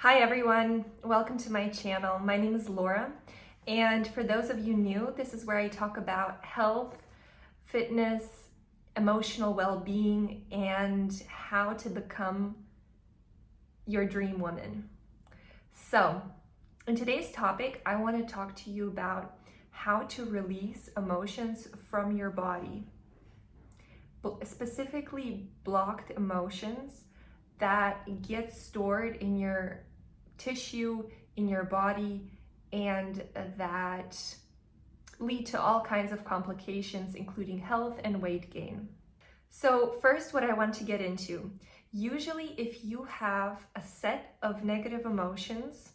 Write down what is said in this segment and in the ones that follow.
Hi everyone, welcome to my channel. My name is Laura, and for those of you new, this is where I talk about health, fitness, emotional well-being, and how to become your dream woman. So, in today's topic, I want to talk to you about how to release emotions from your body, specifically blocked emotions that get stored in your tissue, in your body, and that lead to all kinds of complications, including health and weight gain. So first, what I want to get into, usually if you have a set of negative emotions,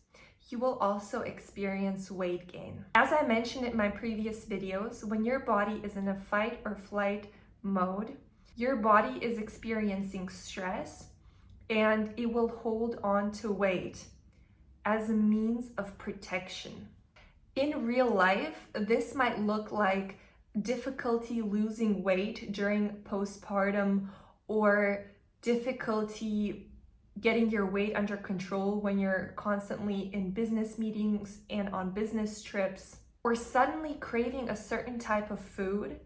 you will also experience weight gain. As I mentioned in my previous videos, when your body is in a fight or flight mode, your body is experiencing stress and it will hold on to weight as a means of protection. In real life, this might look like difficulty losing weight during postpartum or difficulty getting your weight under control when you're constantly in business meetings and on business trips, or suddenly craving a certain type of food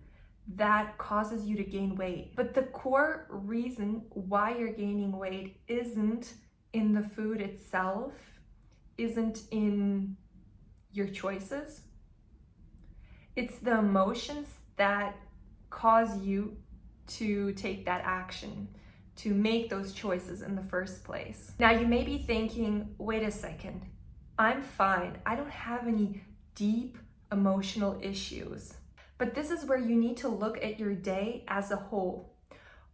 that causes you to gain weight. But the core reason why you're gaining weight isn't in the food itself, isn't in your choices. It's the emotions that cause you to take that action, to make those choices in the first place. Now you may be thinking, wait a second, I'm fine. I don't have any deep emotional issues. But this is where you need to look at your day as a whole.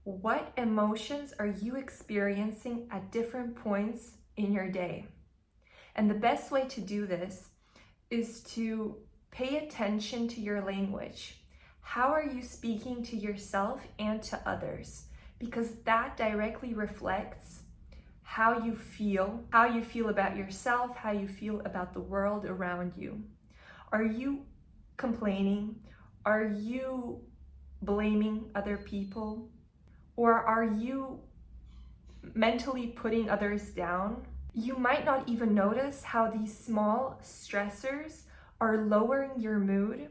What emotions are you experiencing at different points in your day? And the best way to do this is to pay attention to your language. How are you speaking to yourself and to others? Because that directly reflects how you feel about yourself, how you feel about the world around you. Are you complaining? Are you blaming other people? Or are you mentally putting others down? You might not even notice how these small stressors are lowering your mood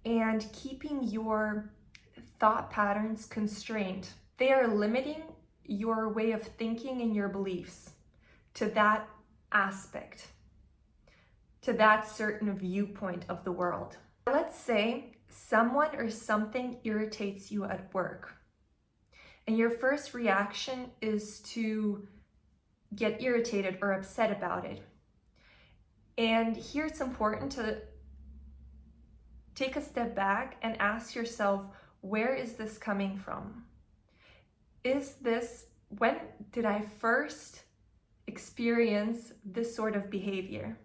and keeping your thought patterns constrained. They are limiting your way of thinking and your beliefs to that aspect, to that certain viewpoint of the world. Let's say someone or something irritates you at work, and your first reaction is to get irritated or upset about it. And here it's important to take a step back and ask yourself, where is this coming from? When did I first experience this sort of behavior?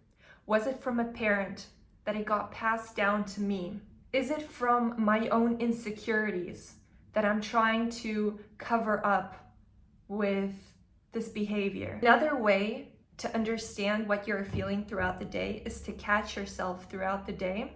Was it from a parent that it got passed down to me? Is it from my own insecurities that I'm trying to cover up with this behavior? Another way to understand what you're feeling throughout the day is to catch yourself throughout the day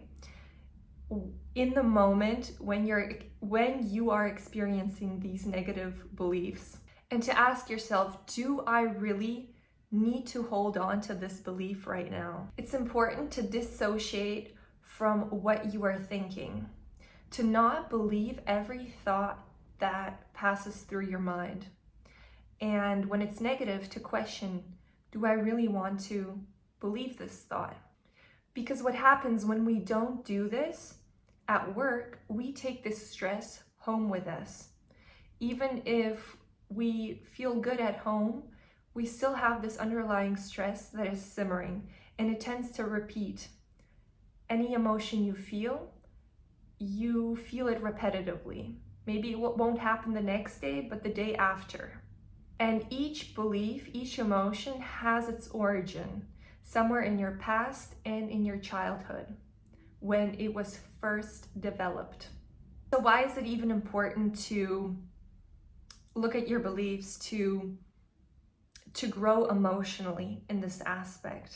in the moment when you are experiencing these negative beliefs, and to ask yourself, do I really need to hold on to this belief right now? It's important to dissociate from what you are thinking, to not believe every thought that passes through your mind. And when it's negative, to question, do I really want to believe this thought? Because what happens when we don't do this at work, we take this stress home with us. Even if we feel good at home, we still have this underlying stress that is simmering, and it tends to repeat. Any emotion you feel it repetitively. Maybe it won't happen the next day, but the day after. And each belief, each emotion has its origin somewhere in your past and in your childhood when it was first developed. So why is it even important to look at your beliefs, to grow emotionally in this aspect?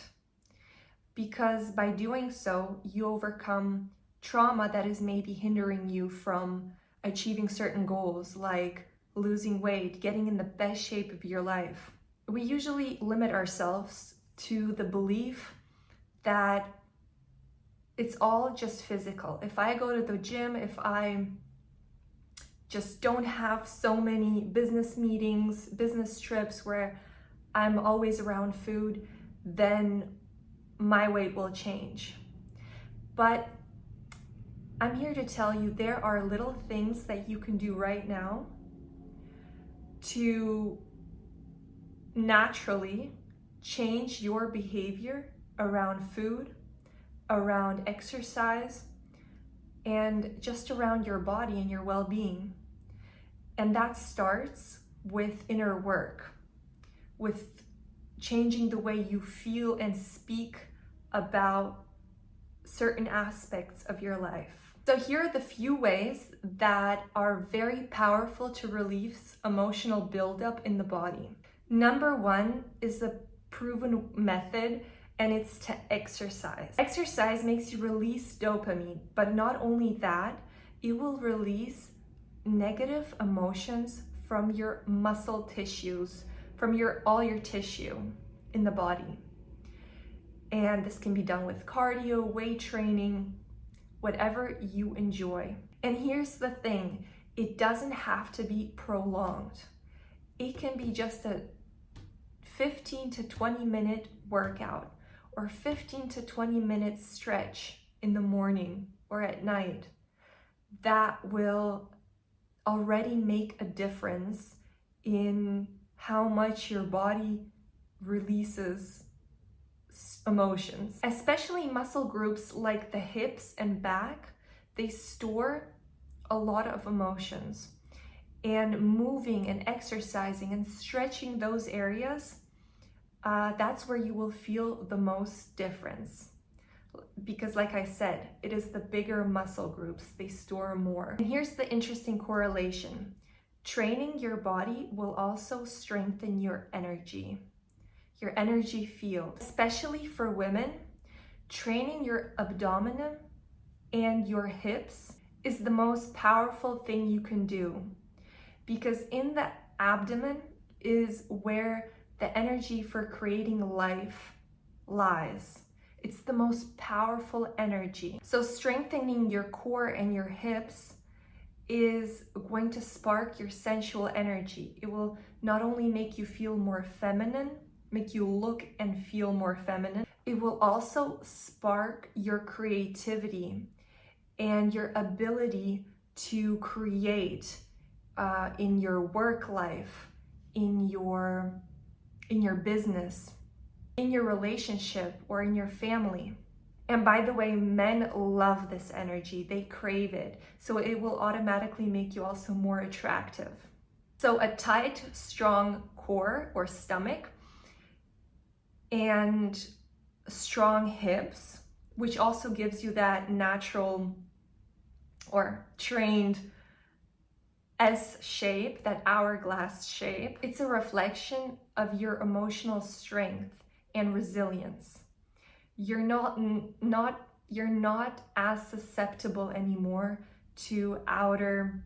Because by doing so, you overcome trauma that is maybe hindering you from achieving certain goals, like losing weight, getting in the best shape of your life. we usually limit ourselves to the belief that it's all just physical. If I go to the gym, if I just don't have so many business meetings, business trips where I'm always around food, then my weight will change. But I'm here to tell you there are little things that you can do right now to naturally change your behavior around food, around exercise, and just around your body and your well-being. And that starts with inner work, with changing the way you feel and speak about certain aspects of your life. So here are the few ways that are very powerful to release emotional buildup in the body. Number one is a proven method, and it's to exercise. Exercise makes you release dopamine, but not only that, it will release negative emotions from your muscle tissues, from all your tissue in the body. And this can be done with cardio, weight training, whatever you enjoy. And here's the thing, it doesn't have to be prolonged. It can be just a 15 to 20 minute workout or 15 to 20 minute stretch in the morning or at night. That will already make a difference in how much your body releases emotions. Especially muscle groups like the hips and back, they store a lot of emotions. And moving and exercising and stretching those areas, that's where you will feel the most difference. Because like I said, it is the bigger muscle groups, they store more. And here's the interesting correlation. Training your body will also strengthen your energy field. Especially for women, training your abdomen and your hips is the most powerful thing you can do. Because in the abdomen is where the energy for creating life lies. It's the most powerful energy. So strengthening your core and your hips is going to spark your sensual energy. It will not only make you feel more feminine, make you look and feel more feminine, it will also spark your creativity and your ability to create in your work life, in your business, in your relationship, or in your family. And by the way, men love this energy, they crave it. So it will automatically make you also more attractive. So a tight, strong core or stomach and strong hips, which also gives you that natural or trained S shape, that hourglass shape. It's a reflection of your emotional strength and resilience. You're not as susceptible anymore to outer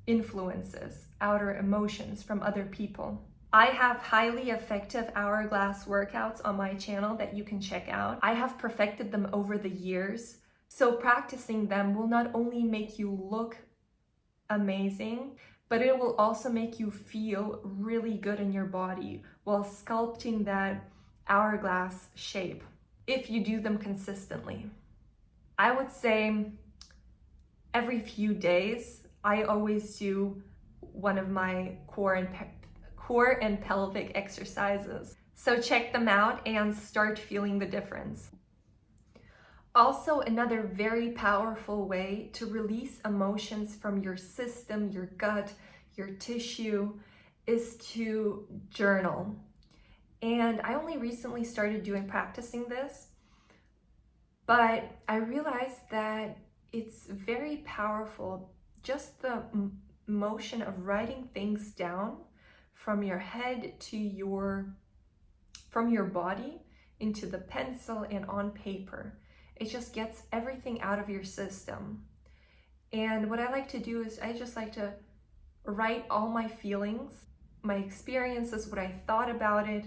influences, outer emotions from other people. I have highly effective hourglass workouts on my channel that you can check out. I have perfected them over the years. So practicing them will not only make you look amazing, but it will also make you feel really good in your body while sculpting that hourglass shape if you do them consistently. I would say every few days, I always do one of my core and pelvic exercises. So check them out and start feeling the difference. Also, another very powerful way to release emotions from your system, your gut, your tissue, is to journal. And I only recently started practicing this, but I realized that it's very powerful. Just the motion of writing things down from your head to from your body into the pencil and on paper. It just gets everything out of your system. And what I like to do is I just like to write all my feelings my experiences, what I thought about it.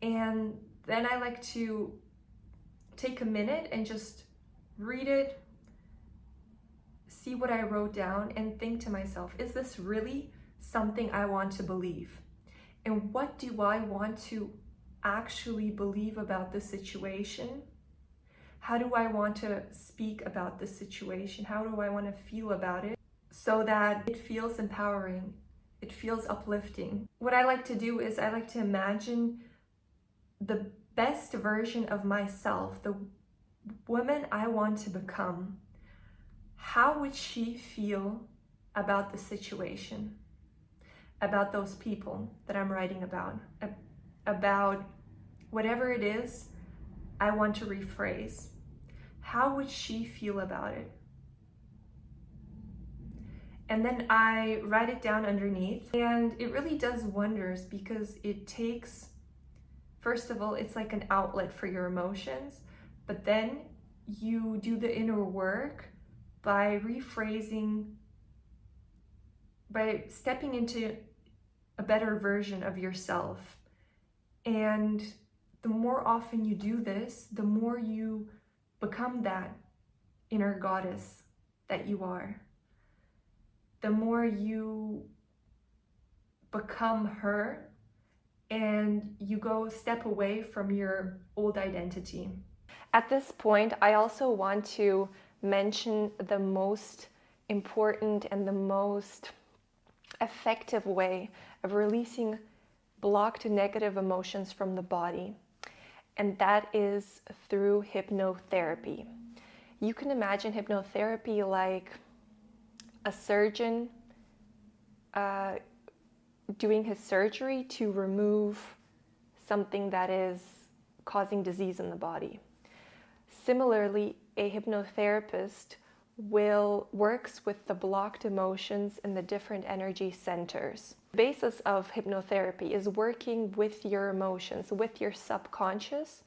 And then I like to take a minute and just read it, see what I wrote down, and think to myself, is this really something I want to believe? And what do I want to actually believe about the situation? How do I want to speak about the situation? How do I want to feel about it so that it feels empowering, it feels uplifting? What I like to do is I like to imagine the best version of myself, the woman I want to become. How would she feel about the situation, about those people that I'm writing about whatever it is I want to rephrase? How would she feel about it? And then I write it down underneath, and it really does wonders because it takes, first of all, it's like an outlet for your emotions, but then you do the inner work by rephrasing, by stepping into a better version of yourself. And the more often you do this, the more you become that inner goddess that you are. The more you become her and you go step away from your old identity. At this point, I also want to mention the most important and the most effective way of releasing blocked negative emotions from the body, and that is through hypnotherapy. You can imagine hypnotherapy like a surgeon doing his surgery to remove something that is causing disease in the body. Similarly, a hypnotherapist works with the blocked emotions in the different energy centers. The basis of hypnotherapy is working with your emotions, with your subconscious,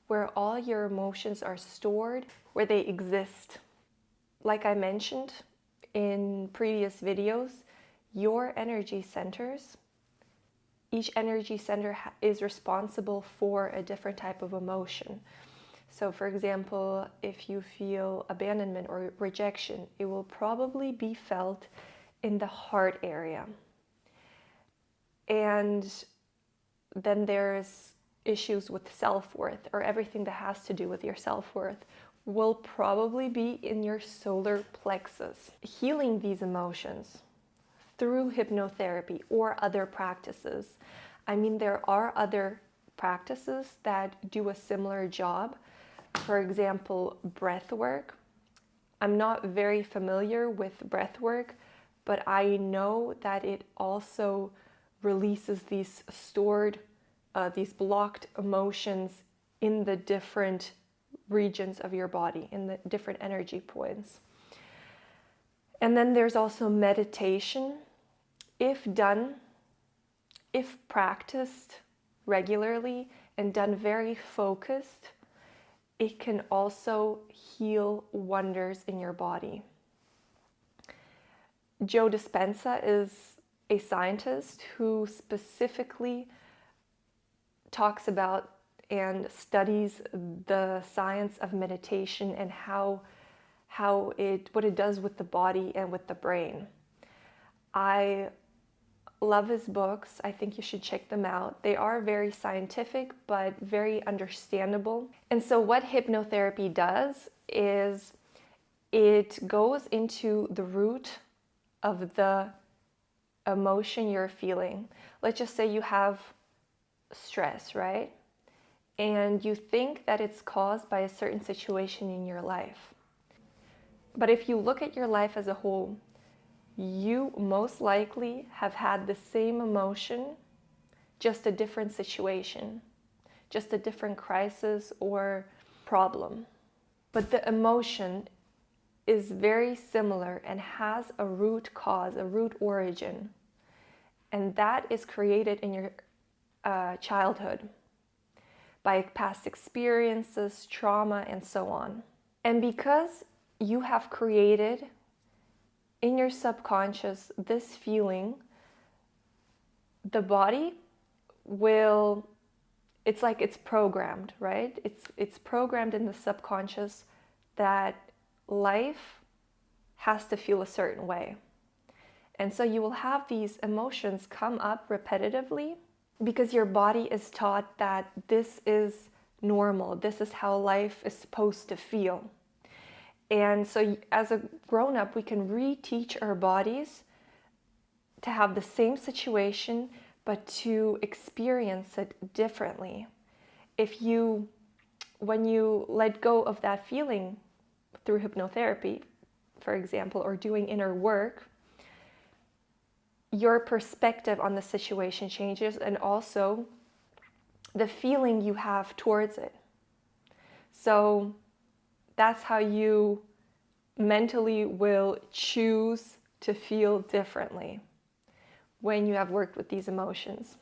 where all your emotions are stored, where they exist. Like I mentioned in previous videos, your energy centers, each energy center is responsible for a different type of emotion. So for example, if you feel abandonment or rejection, it will probably be felt in the heart area. And then there's issues with self-worth, or everything that has to do with your self-worth will probably be in your solar plexus. Healing these emotions through hypnotherapy or other practices. I mean, there are other practices that do a similar job. For example, breath work. I'm not very familiar with breath work, but I know that it also releases these stored, these blocked emotions in the different regions of your body, in the different energy points. And then there's also meditation. If practiced regularly and done very focused, it can also heal wonders in your body. Joe Dispenza is a scientist who specifically talks about and studies the science of meditation and what it does with the body and with the brain. I love his books. I think you should check them out. They are very scientific, but very understandable. And so what hypnotherapy does is it goes into the root of the emotion you're feeling. Let's just say you have stress, right? And you think that it's caused by a certain situation in your life. But if you look at your life as a whole, you most likely have had the same emotion, just a different situation, just a different crisis or problem. But the emotion is very similar and has a root cause, a root origin. And that is created in your childhood by past experiences, trauma, and so on. And because you have created in your subconscious this feeling, the body will, it's like it's programmed, right? It's programmed in the subconscious that life has to feel a certain way. And so you will have these emotions come up repetitively because your body is taught that this is normal, this is how life is supposed to feel. And so as a grown-up, we can reteach our bodies to have the same situation, but to experience it differently. When you let go of that feeling through hypnotherapy, for example, or doing inner work, your perspective on the situation changes, and also the feeling you have towards it. So that's how you mentally will choose to feel differently when you have worked with these emotions.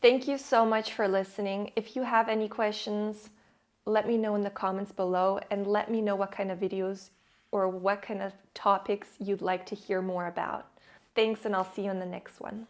Thank you so much for listening. If you have any questions, let me know in the comments below, and let me know what kind of videos or what kind of topics you'd like to hear more about. Thanks, and I'll see you in the next one.